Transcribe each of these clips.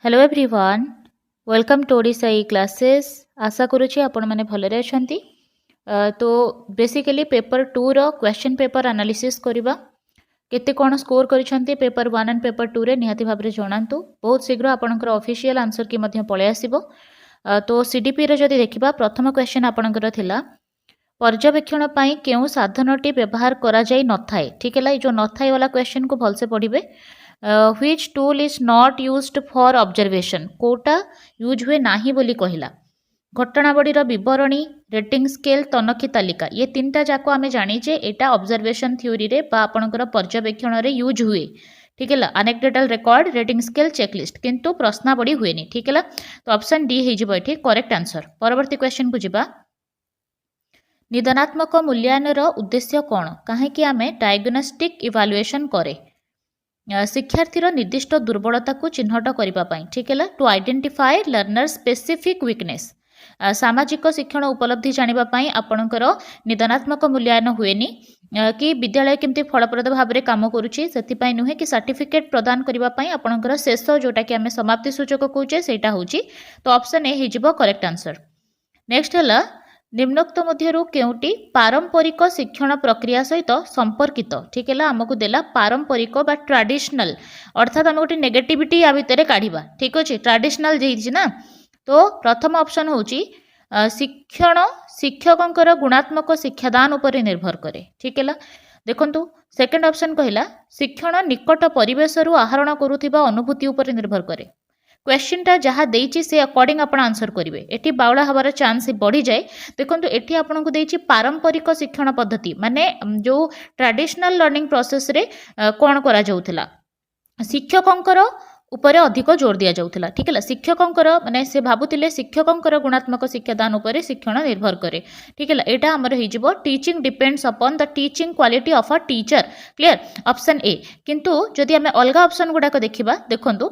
Hello everyone, welcome to Odisha classes. आशा करुँची आपण मैंने भलरे अछंती। तो बेसिकली पेपर 2 रो क्वेश्चन पेपर एनालिसिस करबा। केते कोन स्कोर करिसंती पेपर 1 एंड पेपर 2 रे निहाती भाबरे जणांतु। बहुत शीघ्र आपनकर ऑफिशियल आंसर की मध्य पळे आसीबो। तो सीडीपी रे जदि देखिबा प्रथम क्वेश्चन आपनकर थिला पर्यवेक्षण पाई केउ साधनटी व्यवहार करा जाई नथाय। ठीक है, जो नथाय वाला क्वेश्चन को भलसे पढ़िबे। Which tool is not used for observation, कोटा यूज हुए नाही बोली कहिला। घटनावलीर विवरणी, रेटिंग स्केल, तनखी तालिका, ये तीनटा जाको आमे जानिचे एटा ऑब्जर्वेशन थ्योरी रे बा आपनकर पर्यवेक्षण रे यूज हुए। ठीक है, anecdotal record, rating scale, checklist, किंतु प्रश्नावली हुए नहीं। ठीक है, तो ऑप्शन डी हो एठी करेक्ट आंसर। परवर्ती क्वेश्चन को जिबा। निदानात्मक मूल्यांकन उद्देश्य कौन, कहीं आमे डायग्नोस्टिक इवालुएशन करे शिक्षार्थीर निर्दिष्ट दुर्बलता को चिन्हट करने। ठीक है, to identify learner specific weakness. सामाजिक शिक्षण उपलब्धि जानापी आपणकर निदानात्मक मूल्यांकन हुएनि कि विद्यालय केमती फलप्रद भाव में कम करुच्ची से नुहे कि सर्टिफिकेट प्रदान करने आपणकर शेष जोटा कि आम समाप्ति सूचक कौचे से तो ऑप्शन ए हो करेक्ट आंसर। नेक्स्ट है निम्नोक्त मध्यरु केउटी पारंपरिक शिक्षण प्रक्रिया सहित संपर्कित। ठीक है, आमको देला पारंपरिक बा ट्रेडिशनल, अर्थात आम गोटे नेगेटिविटी या भितर काढ़ा। ठीक अच्छे, ट्रेडिशनल जी ना, तो प्रथम ऑप्शन होची शिक्षण शिक्षकंकर गुणात्मक शिक्षादान उपर निर्भर करे। ठीक है, देखंतु सेकंड ऑप्शन कहला शिक्षण निकट परिवेश आहरण करुथिबा अनुभूति उपर निर्भर करे। क्वेश्चन टा जहाँ देइछि से अकॉर्डिंग आपण आंसर करेंगे। एटी बावड़ा हबार चांस बढ़ी जाए। देखो एटी आपन को देइछि पारंपरिक शिक्षण पद्धति माने जो ट्रेडिशनल लर्निंग प्रोसेस रे कौन करा जाउथला, शिक्षकंकर उपरे अधिक जोर दिया जाउथला। ठीक है, शिक्षकंकर माने से भाबुतिले शिक्षकंकर गुणात्मक शिक्षादान उपरे शिक्षण निर्भर करे। ठीक है, एटा हमर हिजिबो teaching depends upon the teaching quality of a teacher. Clear, option A. किंतु जदि हमें अलग ऑप्शन गुडाक देखिबा, देखंतु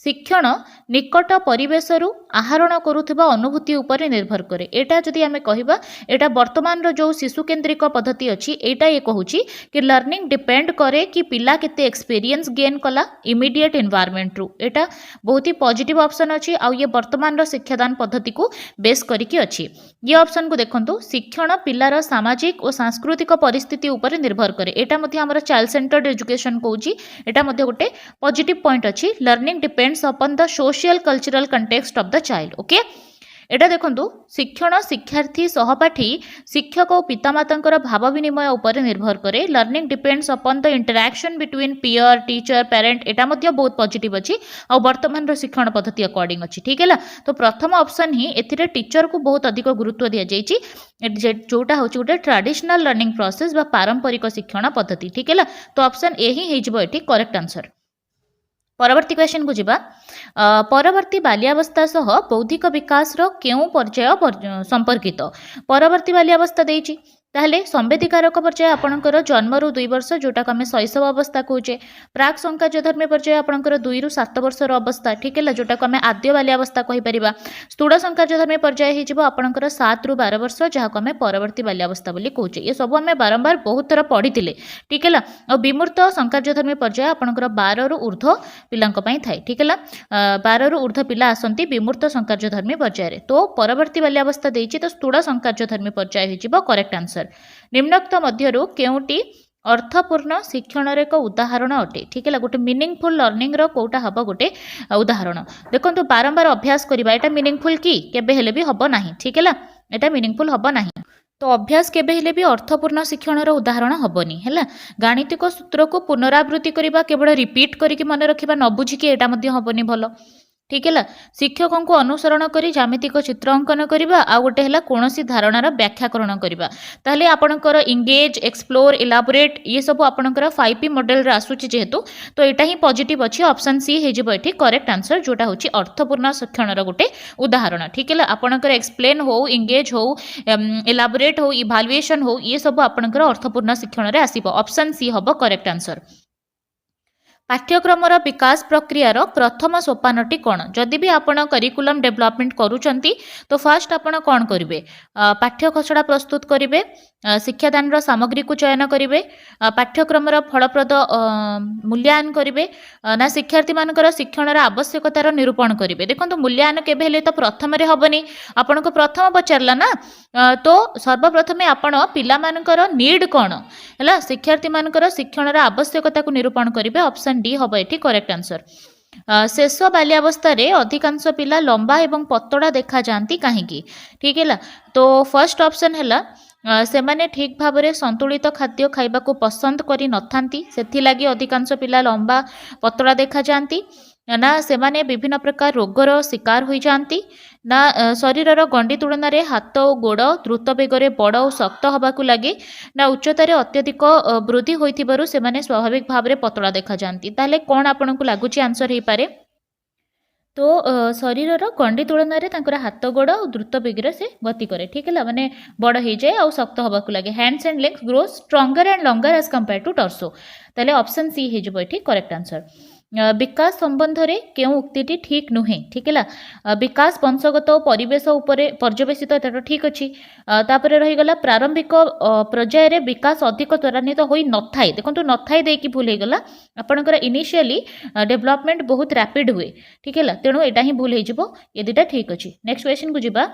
शिक्षण निकट परिवेश आहरण करुवा अनुभूति उपर निर्भर करे। एटा जदि आमे कहिबा एटा वर्तमान रो जो शिशु केंद्रिक पद्धति अछि एटा ये कहूची कि लर्निंग डिपेंड करे कि पिला केते एक्सपीरियंस गेन कला इमीडिएट एनवायरनमेंट रु। एटा बहुत ही पॉजिटिव ऑप्शन अछि आ ये वर्तमान रो शिक्षादान पद्धति को बेस करिकि अछि। ये ऑप्शन को देखंतु शिक्षण पिलार सामाजिक और सांस्कृतिक परिस्थिति उपर निर्भर करे। एटा मध्ये हमर चाइल्ड सेंटर्ड एजुकेशन कहूची, एटा मध्ये गोटे पॉजिटिव पॉइंट अछि। Learning depends upon the social cultural context of the child. Okay, एटा देखंतु शिक्षण शिक्षार्थी सहपाठी शिक्षक और पितामातांकर भाव विनिमय उपर निर्भर करे। Learning depends upon the interaction between peer teacher parent, एटा मध्ये बहुत पॉजिटिव अछि और वर्तमान रो शिक्षण पद्धति अकॉर्डिंग अछि। ठीक है, तो प्रथम ऑप्शन ही एथिरे टीचर को बहुत अधिक गुरुत्व दिया जाइछि, जोटा होछि गोटे ट्रेडिशनल लर्निंग प्रोसेस बा पारंपरिक शिक्षण पद्धति। ठीक है, तो ऑप्शन ए ही हेजिबो एठी करेक्ट आंसर। परवर्ती क्वेश्चन को जिबा। परवर्ती बाल्यावस्था सह बौद्धिक विकास रो केउ पर्याय संपर्कित। परवर्ती बाल्यावस्था देइछि ताहले संवेदीकारक पर्याय आपणकर जन्म रु 2 वर्ष जोटा आम शैशव अवस्था कहूचे। प्राक संकार्यधर्मी पर्याय आपणकर 2 रु 7 वर्षर अवस्था। ठीक है, जोटा आम आद्य बाल्यावस्था कहि परिबा। स्थूल संकार्यधर्मी पर्याय हेजिबो आपणकर 7 रु 12 वर्ष जहाको आम परवर्ती बाल्यावस्था बोली कहूचे। ये सब आम बारंबार बहुत थर पढ़ीथिले। ठीक है, और विमूर्त संकार्यधर्मी पर्याय आपणकर 12 रु ऊर्ध्व पिलांक पई थाए। ठीक है, 12 रु ऊर्ध्व पिला आसंती विमूर्त संकार्यधर्मी पर्याय रे। तो परवर्ती बाल्यावस्था देइछि तो स्थूल संकार्यधर्मी पर्याय हेजिबो करेक्ट आंसर। निम्नोक्त मध्यरु केउटी अर्थपूर्ण शिक्षण एक उदाहरण अटे। ठीक है, गोटे मीनिंगफुल लर्निंग रो कोटा हबो गोटे उदाहरण। देखंतु बारंबार अभ्यास करिबा एटा मीनिंगफुल की केबे हेले भी हबो नाही। ठीक है, एटा मीनिंगफुल हबो नाही। तो अभ्यास केबे हेले भी अर्थपूर्ण शिक्षण रो उदाहरण हबोनी। हैला, गाणितिक सूत्र को पुनरावृत्ति करिबा केवल रिपीट करिकि मन रखिबा न बुझिकि एटा मध्ये हबोनी भलो। ठीक है, शिक्षकों को अनुसरण करी ज्यामितिक चित्र अंकन करबा आ गोटे हला कोनोसी धारणार व्याख्याकरण करबा। ताहले आपणकर इंगेज एक्सप्लोर इलाबोरेट ये सब आपणकर 5P मॉडल रे आसुची जेहेतु तो एटा ही पॉजिटिव अछि। ऑप्शन सी हे जिवो एठी करेक्ट आंसर जोटा होची अर्थपूर्ण शिक्षण रो गोटे उदाहरण। ठीक है, आपणकर एक्सप्लेन हो इंगेज हो इलाबोरेट हो इभालुएशन हो ये सब आपणकर अर्थपूर्ण शिक्षण रे आसीबो। ऑप्शन सी हबो करेक्ट आंसर। पाठ्यक्रमर विकास प्रक्रियार प्रथम सोपानटी कौन जदि भी आपण करिकुलम डेवलपमेंट करूछंती तो फास्ट आपण कौन करेंगे पाठ्य खसड़ा प्रस्तुत करेंगे शिक्षादान सामग्री को चयन करेंगे पाठ्यक्रमर फलप्रद मूल्यांकन करेंगे ना शिक्षार्थी मानकर शिक्षण आवश्यकतार निरूपण करेंगे देखो मूल्यांकन केबे तो प्रथम हेबनी आपण को प्रथम पचारला ना तो सर्वप्रथमे आपण पिला मानकर नीड कौन है शिक्षार्थी मानकर शिक्षण आवश्यकता को निरूपण करेंगे ऑप्शन डी हम ये करेक्ट आंसर शेष बाल्यावस्था अधिकांश पिला लंबा एवं पतड़ा देखा जाती कहीं ठीक है तो फर्स्ट ऑप्शन है से माने ठीक भाव में संतुलित खाद्य खाइबा को पसंद करी नथांती सेथिलागी अधिकांश पिला लंबा पतड़ा देखा जाती ना से माने विभिन्न प्रकार रोगर शिकार हो जाती ना शरीरर गंडी तुलन में हाथ और गोड़ द्रुत बेगर बड़ और शक्त हवाक लगे ना उच्चतार अत्यधिक वृद्धि होइथिबारु से माने स्वाभाविक भाव में पतला देखा जाती ताले कौन आपन को लगुच आंसर हो पारे तो शरीरर गंडी तुलन में हाथ गोड़ और द्रुत बेगर से गति करे ठीक है माने बड़ हो जाए और शक्त हवाक लगे hands and legs grow stronger and longer as compare to torso ताले ऑप्शन सी हो करेक्ट आंसर विकास संबंध रे क्यों उक्ति ठीक नुहे ठीक है विकास वंशगत परिवेश उपर पर्यवेसित ठीक अच्छी तापर रहीगला प्रारंभिक पर्यायर विकास अधिक त्वरान्वित हो न थाए देखो न थाए देकी भूल होगला आपणकर इनिशियली डेवलपमेंट बहुत रैपिड हुए ठीक है तेणु यहाँ ही भूल हो ये दुटा ठीक अच्छी नेक्स्ट क्वेश्चन को जीवा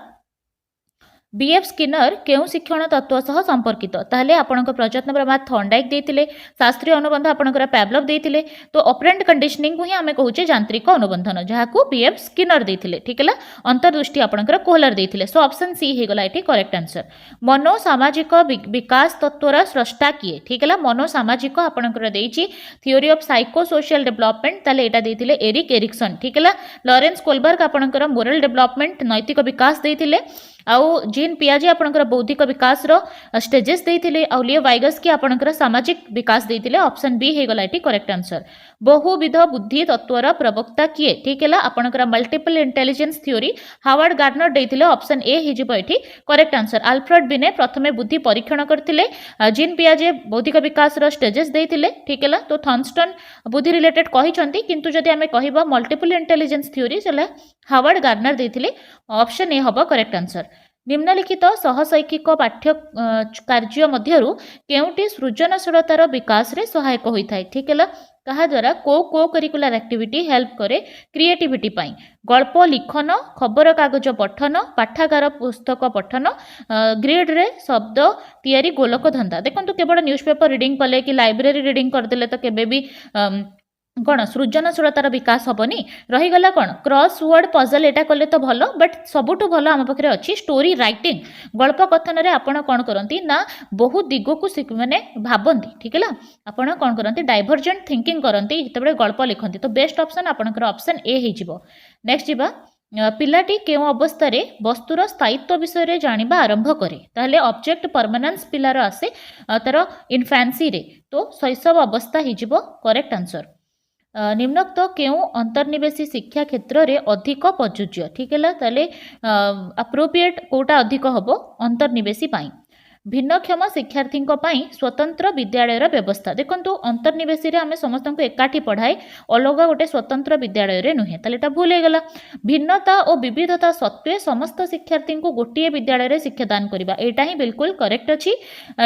बीएफ स्किनर केउ शिक्षण तत्व सह संपर्कित ताहले आपणक प्रयत्न प्रमाद थॉर्नडाइक देथिले शास्त्रीय अनुबंध आपणकर पैवलव देथिले तो ऑपरेंट कंडीशनिंग को ही आमे कहूचे यांत्रिक अनुबंधन जहाकू बीएफ स्किनर देथिले ठीक है अंतर्दृष्टि आपणकर कोहलर देथिले सो ऑप्शन सी हे गला एठी करेक्ट आंसर मनो सामाजिक विकास तत्वर स्रष्टा किए ठीक है मनो सामाजिक आपणकर देइची theory of psychosocial development ताले एटा देथिले एरिक एरिक्सन ठीक है लॉरेंस कोलबर्ग आपणकर मोरल डेवलपमेंट नैतिक विकास देथिले आउ जीन पियाजे आपणकर बौद्धिक विकास रो स्टेजेस देथिले आउ लियो वाइगस्की आपणकर सामाजिक विकास देथिले ऑप्शन बी हे गला एठी करेक्ट आंसर बहुविध बुद्धि तत्वर प्रवक्ता किए ठीक है आपणकर multiple intelligence theory Howard Gardner देथिले ऑप्शन ए हे जिवो एठी करेक्ट आंसर अल्फ्रेड बिने प्रथमे बुद्धि परीक्षण करथिले जीन पियाजे बौद्धिक विकास रो स्टेजेस देथिले ठीक है तो थॉर्नस्टन बुद्धि रिलेटेड कहिसंती किंतु जदि आमे कहिबा मल्टीपल इंटेलिजेंस थ्योरी सेला हावर्ड गार्डनर देथिले ऑप्शन ए हबो करेक्ट आंसर निम्नलिखित सहशैक्षिक पाठ्य कार्य मध्यरु केउटी सृजनशीलतार विकास रे सहायक होइथाय ठीक है कहा द्वारा को करिकुलर एक्टिविटी हेल्प करे क्रिएटिविटी पाई गल्प लिखन खबर कागज पठन पाठागार पुस्तक पठन ग्रेड रे शब्द तैयारी गोलक धंदा देखो केवल न्यूज़पेपर रीडिंग कले कि लाइब्रेरी रीडिंग करदेले तो केबे भी कौन सृजनशीलतार विकास हेनी रहीगला कौन क्रॉस वर्ड पजल एटा कले तो भल बट सबुठ भल आम पाखे अच्छी स्टोरी राइटिंग गल्प कथन रे आपण कौन करती ना बहुत दिग को माने भावती ठीक है आपण कौन करती डाइभर्जेंट थिंकिंग करती जिते गल्प लिखती तो बेस्ट ऑप्शन आपणकर ऑप्शन ए हो नेक्स्ट जीवा पिलाटी केउ अवस्था रे वस्तुर स्थायित्व विषय जानिबा आरंभ करे ताहले ऑब्जेक्ट परमानेंस पिलार आसे तार इनफैंसी रे तो शैशव अवस्था हो करेक्ट आंसर निम्नोक्त केउ अंतर्निवेशी शिक्षा क्षेत्र रे अधिक प्रযোज्य ठीक है ताले अप्रोप्रिएट कोटा अधिक हबो अंतर्निवेशी पाई भिन्नक्षम शिक्षार्थी स्वतंत्र विद्यालय व्यवस्था देखो अंतर्निवेशी रे आमे समस्त को एकाठी पढ़ाए अलग गोटे स्वतंत्र विद्यालय रे नुहे ताले भूल होगला भिन्नता और विविधता सत्वे समस्त शिक्षार्थी को गोटे विद्यालय रे शिक्षादान करबा एटा ही बिल्कुल करेक्ट अच्छी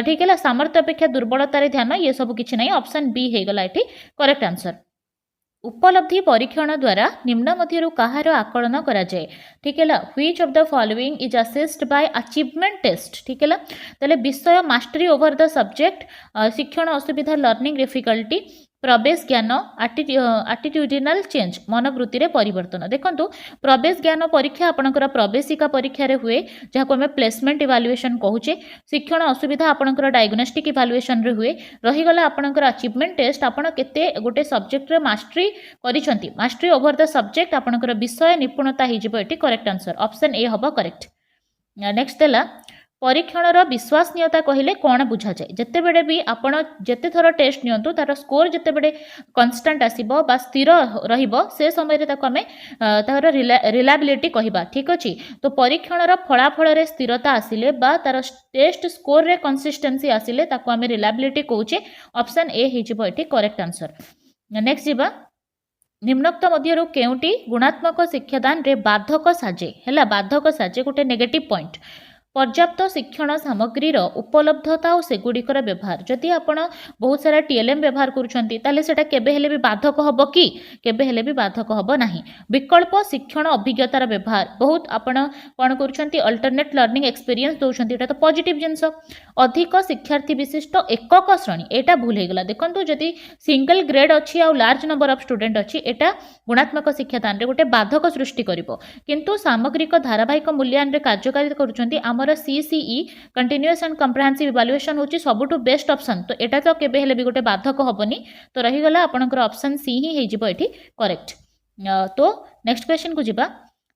ठीक है सामर्थ्य अपेक्षा दुर्बलतार ध्यान ये सब किछि नहीं ऑप्शन बी होगला एठी करेक्ट आंसर उपलब्धि परीक्षण द्वारा निम्न मध्यरु कहार आकलन करा जाए ठीक है which of the following is assessed by achievement test ठीक है ताले विषय मास्टरी ओवर द सब्जेक्ट शिक्षण असुविधा लर्निंग डिफिकल्टी प्रवेश ज्ञान आटिट्यूडिनल चेंज मनोवृत्ति रे परिवर्तन देखो प्रवेश ज्ञान परीक्षा आपणकर प्रवेशिका परीक्षा रे हुए जहाँ को आम प्लेसमेंट इवाल्युएशन कहूचे शिक्षण असुविधा आपणकर डायग्नोस्टिक इवाल्युएशन रे हुए रहीगला आपणकर अचीवमेंट टेस्ट आपण केते गोटे सब्जेक्ट रे मास्टरी करिसंती मास्टरी ओवर द सब्जेक्ट आपणकर विषय निपुणता ही जिवो एटी करेक्ट आंसर ऑप्शन ए हबो करेक्ट नेक्स्ट देला परीक्षणर विश्वसनीयता कहले कौन बुझा जाए जिते बड़े भी आपण जिते थर टेस्ट नियंतु तार स्कोर जिते बड़े कन्स्टांट आसीबो बा स्थिर रहिबो से समय रे ताको आमे तार रिलायबिलिटी कहिबा ठीक अछि तो परीक्षणर फलाफल रे स्थिरता आसिले बा तार टेस्ट स्कोर रे कंसिस्टेंसी आसिले ताको आमे रिलायबिलिटी कहूचे ऑप्शन ए हिजिबो एठी करेक्ट आंसर नेक्स्ट जीवा निम्नोक्त मध्यरु केउटी गुणात्मक शिक्षादान रे बाधक साजे हैला बाधक साजे गोटे नेगेटिव पॉइंट पर्याप्त शिक्षण सामग्रीर उपलब्धता और सेगुड़िकर व्यवहार जदि आपण बहुत सारा टीएलएम व्यवहार करुँचा केबे हेले भी बाधक हम कि केबे हेले भी बाधक हम नहीं विकल्प शिक्षण अभिज्ञतार व्यवहार बहुत आपण कौन कर अल्टरनेट लर्निंग एक्सपीरियंस दौरान यहाँ तो पॉजिटिव जिनस अधिक शिक्षार्थी विशिष्ट एकक श्रेणी यहाँ भूल होगा देखो जदि सिंगल ग्रेड अच्छी आउ लार्ज नंबर ऑफ स्टूडेंट अच्छी यहाँ गुणात्मक शिक्षादान रे गोटे बाधक सृष्टि करिवो किंतु सामग्रिक धारावाहिक मूल्यांकन कार्यकारी करुँच आमर CCE continuous and comprehensive evaluation होची सबुठु बेस्ट ऑप्शन तो एटा तो केबे हेले भी गोटे बाधक हबनी तो रहीगला आपनकर ऑप्शन सी ही हेजिबो एठी करेक्ट। तो नेक्स्ट क्वेश्चन को जिबा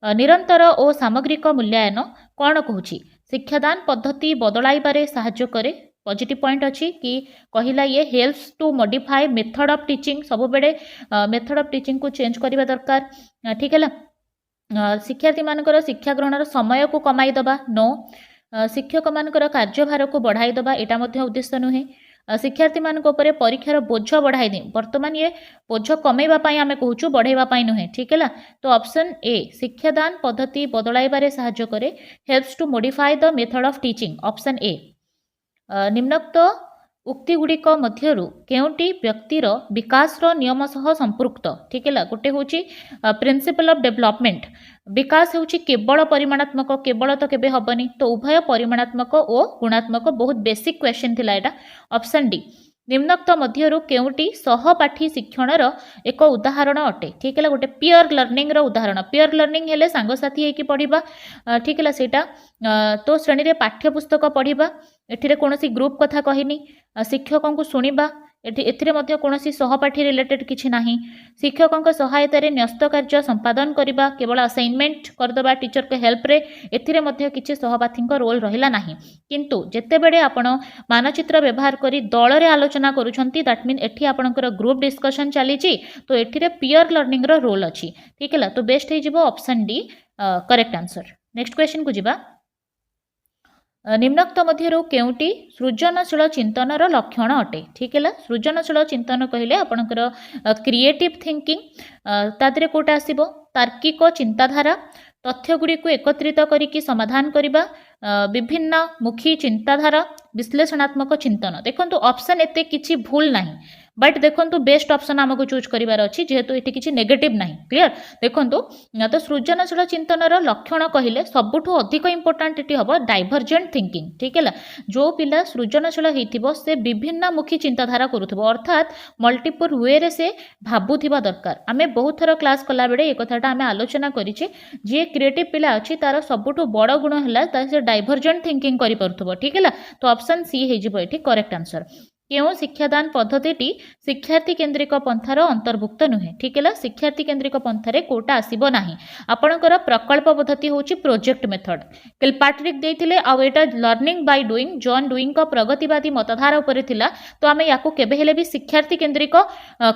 निरंतर और सामग्रिक मूल्यांकन कौन कहूची शिक्षादान पद्धति बदलाइबारे साहाय्य करे पॉजिटिव पॉइंट अच्छी कि कहला ये helps to modify method of teaching सब बेले मेथड ऑफ टीचिंग को चेंज करबा दरकार ठीक है शिक्षार्थी मानकर शिक्षा ग्रहण समय को कमाई दबा नो शिक्षक मानकर कार्यभार को बढ़ाई दबा एटा मध्य उद्देश्य नुहे शिक्षार्थी मानक उपरे परीक्षार बोझ बढ़ाई दे वर्तमान ये बोझ कमेवा पाई आमे कहूछु बढ़ाइबा पाई नुहे ठीक है तो ऑप्शन ए शिक्षादान पद्धति बदलाइबारे साहाय्य करे helps to modify the method of teaching option A निम्नोक्त उक्ति गुड़िक मध्यरु केउटी व्यक्तिर विकासर नियम सह संपृक्त ठीक है गोटे हूँ प्रिंसिपल ऑफ डेवलपमेंट विकास हूँ केवल परिमाणात्मक केवल तो केबे हबनी तो उभय परिमाणात्मक और गुणात्मक बहुत बेसिक क्वेश्चन थिला एटा ऑप्शन डी निम्नोक्त मध्यरु केउटी सहपाठी शिक्षणर एक उदाहरण अटे ठीक है गोटे पियर लर्निंग रो उदाहरण पियर लर्निंग हेले सांगसाथी हेकी पढ़िबा ठीक है सेटा तो श्रेणी रे पाठ्यपुस्तक पढ़िबा एथिरे कोनोसी ग्रुप कथा कहिनी शिक्षकों को शुणिबा एथिरे मध्य कोनोसी सहपाठी रिलेटेड किछि नाही शिक्षकों सहायता रे न्यस्त कार्य संपादन करिबा केवल असाइनमेंट करदबा टीचर के हेल्प रे एथिरे मध्य किछि सहपाठी रोल रहिला नाही किंतु जेते बेडे आपण मानचित्र व्यवहार करी दल रे आलोचना करूछंती दैट मीन एठी आपनकर ग्रुप डिस्कशन चलीची तो एथिरे पियर लर्निंग रो रोल अछि ठीक है तो बेस्ट हे जिवो option D correct answer. Next question को जिबा निम्नोक्त मध्यरु केउटी सृजनशील चिंतनर लक्षण अटे ठीक है सृजनशील चिंतन कहले आपनकर क्रिएटिव थिंकिंग तादरे कोटा आसीबो तार्किक चिंताधारा तथ्य गुड़ी को एकत्रित करिकी समाधान करिबा विभिन्न मुखी चिंताधारा विश्लेषणात्मक चिंतन देखंतु ऑप्शन एते किछि भूल नाही बट देखंतु बेस्ट ऑप्शन आमको चूज करिवार अछि जेहेतु एटी किछि नेगेटिव नाही क्लियर देखंतु तो सृजनशील चिंतनर लक्षण कहिले सबुठु अधिक इंपोर्टेंट एटी हबो डाइवर्जेंट थिंकिंग ठीक है जो पिला सृजनशील हेतिबो से विभिन्न मुखी चिंताधारा करूथबो अर्थात मल्टीपल वे रे से भाबुथिबा दरकार आमे बहुत थर क्लास कला बेडे ए कथाटा आमे आलोचना करिछि जे क्रिएटिव पिला अछि तार सबुठु बड़ गुण हला ता से डाइवर्जेंट थिंकिंग करि परथबो ठीक है तो ऑप्शन सी हे जिवो एठी करेक्ट आंसर केउ शिक्षादान पद्धति शिक्षार्थी केन्द्रिक पंथार अंतर्भुक्त नुहे ठीक है शिक्षार्थी केन्द्रिक पंथारे कोटा आसीबो नाही आपणकर प्रकल्प पद्धति होची project method किलपाट्रिक देइथिले uh Etah learning by doing John doing को प्रगतिवादी मतधारा उपरे थिला तो आमे याको केबे हेले भी शिक्षार्थी केन्द्रिक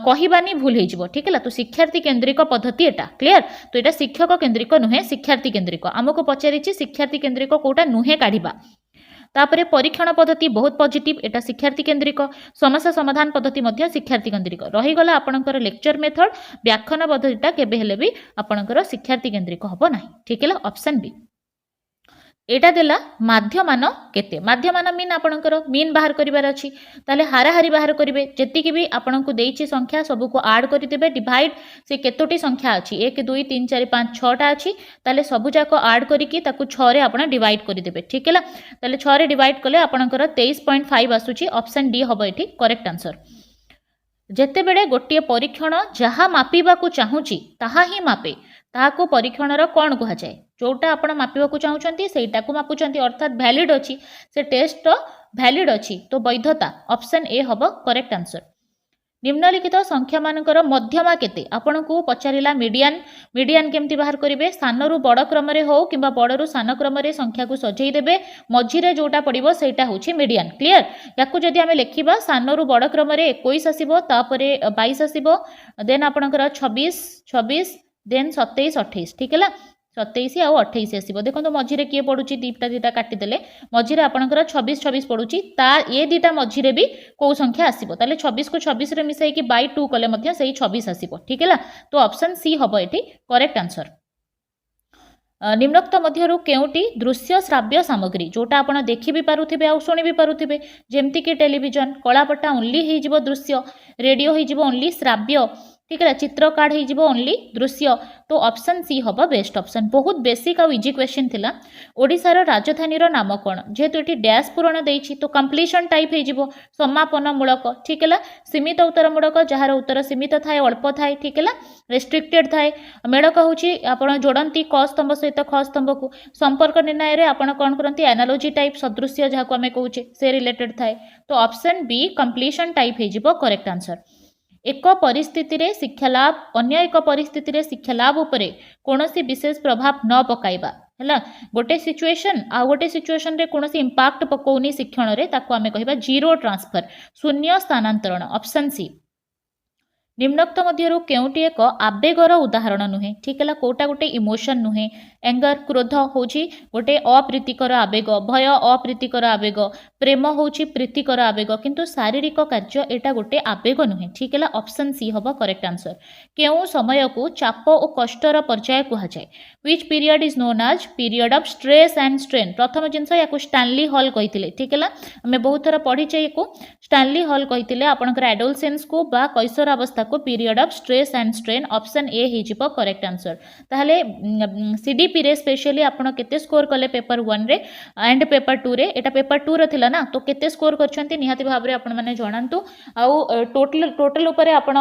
कहिबानी भूल हे जिवो ठीक है तो शिक्षार्थी केन्द्रिक पद्धति एटा क्लियर तो एटा शिक्षक केन्द्रिक नुहे शिक्षार्थी केन्द्रिक आमको पचारिछि शिक्षार्थी केन्द्रिक कोटा नुहे काढिबा तापरे परीक्षण पद्धति बहुत पॉजिटिव एटा शिक्षार्थी केन्द्रिक समस्या समाधान पद्धति मध्य शिक्षार्थी केन्द्रिक रहीगला आपणकर लेक्चर मेथड व्याख्यान पद्धतिटा केबे हेले भी आपणकर शिक्षार्थी केन्द्रिक हबो नाही ठीक है ऑप्शन बी एटा देला माध्यमान केते माध्यमान मीन आपणकर मीन बाहर करिवार अछि ताले हाराहारी बाहर करिवे जेतिकी भी आपणको देइछि संख्या सबु को ऐड करि देबे डिवाइड से केतोटी संख्या अछि 1 2 3 4 5 6 टा अछि ताले सबु जाको ऐड करिकि ताकु 6 रे आपण डिवाइड करि देबे ठीक है ताले 6 रे डिवाइड कले आपणकर 23.5 आसुछि ऑप्शन डी हबो एठी करेक्ट आंसर जेते बेडे गोटिए परीक्षण जहा मापिबा को चाहूची ताहा ही मापे ताहाको परीक्षणर कौन कह जाए जोटा आपण मापिबा को चाहूचंती सेटा को मापुचंती अर्थात वैलिड अछि से टेस्ट वैलिड अछि तो वैधता ऑप्शन ए हबो करेक्ट आंसर निम्नलिखित संख्या मानकर मध्यमा केते आपण को पचारिला मीडियन मीडियन केमती बाहर करिवे सानरु बड़ क्रम रे हो किबा बड़रु सान क्रम रे संख्या को सजेई देबे मझी रे जोटा पड़िबो सेटा होछि मीडियन क्लियर याकु जदि हमें लेखिबा सानरु बड़ क्रम रे 21 आसीबो तापरे 22 आसीबो देन आपणकर 26 26 देन 27 28 ठीक है 27 आउ 28 आसो देखो मझीरे किए पड़ुची दीटा दीटा काटिदेले मझीरे आपंकर 26 26 पड़ुची ता ये दीटा मझीरे भी कौ संख्या आसो ताले 26 को 26 रे मिसाई बाय 2 कले से 26 आसो ठीक है। तो ऑप्शन सी हम ये करेक्ट आंसर। निम्नोक्त मध्यरु केउटी दृश्य श्राव्य सामग्री जोटा आपण देखि भी पारुथिबे आ सुनि भी पारुथिबे जेमति कि टेलीविजन कलापटा ओनली हे जिवो दृश्य रेडियो हे जिवो ओनली श्राव्य ठीक है चित्र कार्ड हो जिवो ओनली दृश्य। तो ऑप्शन सी हम बेस्ट ऑप्शन। बहुत बेसिक आउ इजी क्वेश्चन थिला ओडिशार राजधानी नाम कौन जेहेतु ये डैश पूरण देइछि तो कंप्लीशन टाइप हो जिवो समापन मूलक ठीक है। सीमित उत्तर मूलक जार उत्तर सीमित थाए अल्प थाए ठीक है रेस्ट्रिक्टेड थाए मेड़क होछि आपण जोड़ती क स्तंभ सहित ख स्तंभ को संपर्क निर्णय रे आपण कौन करती एनालॉजी टाइप सदृश्य जहाँ आम कहूचे से रिलेटेड थाए। तो ऑप्शन बी कंप्लीशन टाइप हो करेक्ट आंसर। एक परिस्थिति रे शिक्षा लाभ अन्य एक परिस्थिति रे शिक्षा लाभ उपरे कौनसी विशेष प्रभाव न पकाइबा है गोटे सिचुएशन आ गोटे सिचुएशन रे कौनसी इंपैक्ट पकोनी शिक्षण रे ताको आमे कहिबा जीरो ट्रांसफर शून्य स्थानांतरण ऑप्शन सी। निम्नोक्त मध्यरु केउटी एक आवेगर उदाहरण नुहे ठीक है कोटा गोटे इमोशन नुहे एंगर क्रोध होची गोटे अप्रीतिकर आवेग भय अप्रीतिकर आवेग प्रेम होची प्रीतिकर आवेग किंतु शारीरिक कार्य एटा गोटे आवेग नुहे ठीक है। ऑप्शन सी हम करेक्ट आंसर। केउ समय को चाप और कष्टर पर्याय कहा जाए which period is known as period of stress and strain प्रथम जिनस या स्टानली हॉल कही ठीक है आम बहुत थर पढ़ीचे या स्टानली हॉल कही आपंकर एडोलसेंस को बा कैशोरावस्था को period of stress and strain option A हो करेक्ट आंसर। ताहले सीडीपी रे स्पेशली आपण केते स्कोर कले पेपर 1 रे एंड पेपर 2 रे एटा पेपर 2 रो थिला ना तो केते स्कोर करछंती निहाती भाव रे आपण माने जणांतु आउ टोटल ऊपर आपण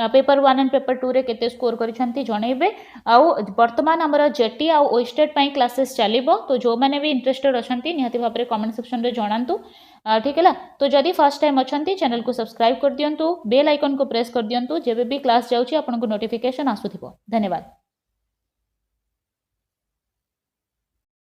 पेपर 1 एंड पेपर 2 रे केते स्कोर करछंती जणैबे आउ वर्तमान हमर जेटी आउ ओएस्टेट पई क्लासेस चलिबो तो जो माने भी इंटरेस्टेड अछंती निहाती भाव रे कमेंट सेक्शन रे जणांतु ठीक है। तो जदि फर्स्ट टाइम अच्छी चैनल को सब्सक्राइब कर दियंतु बेल आइकन को प्रेस कर दियंतु जेबे भी क्लास जाउची आपनको नोटिफिकेशन आसुथिबो। धन्यवाद।